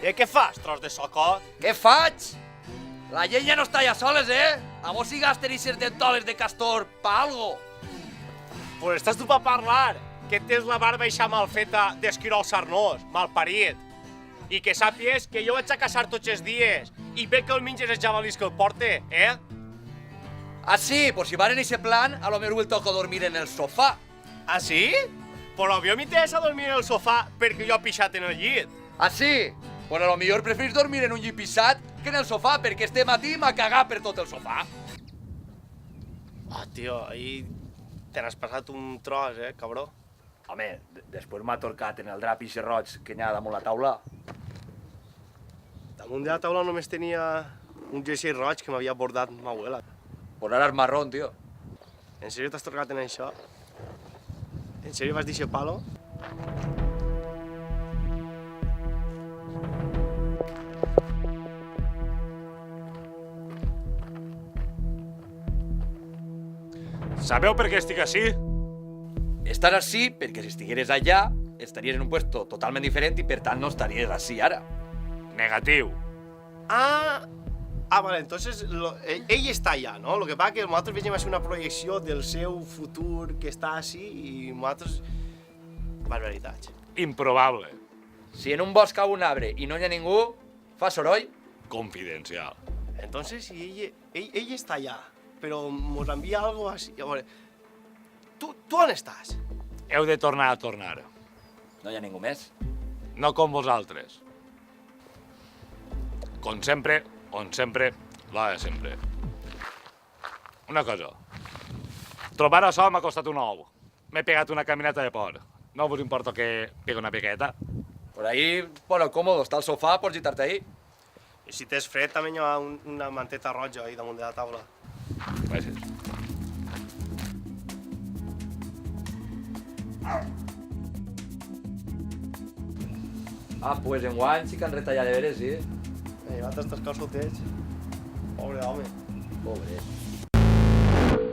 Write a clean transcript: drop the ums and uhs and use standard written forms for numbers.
Què fas, tros de socot? Què faig? La gent ja no està allà soles, A vos si gasten ixes dentoles de castor pa algo. Pues estàs tu per parlar, que tens la barba eixa mal feta d'esquirol sarnós, mal parit. I que sàpies que jo vaig a caçar tots els dies i ve que el menges els jabalís que el porte, Ah, sí, por si van en ese plan, a lo mejor el toco dormir en el sofà. Ah, sí? Però a mi m'interessa dormir en el sofà perquè jo he pixat en el llit. Ah, sí? Pues a lo millor preferís dormir en un llit pixat que en el sofà, perquè este matí m'ha cagat per tot el sofà. Oh, tio, ahir te n'has passat un tros, cabró. Home, després m'ha torcat en el drap ixe roig que n'hi ha damunt la taula. Damunt de la taula només tenia un jersei roig que m'havia bordat ma abuela. Pues ara és marrón, tio. En sèrio t'has torcat en això? En sèrio vas dir això palo? Sabeu per què estic així? Estàs així perquè si estigueres allà estaries en un puesto totalment diferent i per tant no estaries així ara. Negatiu. Vale, entonces ell està allà, no? Lo que passa que nosaltres veiem així una projecció del seu futur que està així i nosaltres... Barbaritats. Improbable. Si en un bosc cau un arbre i no hi ha ningú, fa soroll. Confidencial. Entonces, si ell està allà, però mos envia algo així... A veure, tu on estàs? Heu de tornar a tornar. No hi ha ningú més. No com vosaltres. Com sempre, on sempre, la de sempre. Una cosa. Trobar això m'ha costat un ou. M'he pegat una caminata de por. No vos importa que pegue una piqueta? Por ahí, bueno, cómodo, està al sofà, pots gitar-te ahí. I si tens fred, també hi ha una manteta roja ahí damunt de la taula. Gràcies. Ah, pues enguany sí que han retallat de veres, sí. Llevat estos calçotets. Pobre home. Pobre.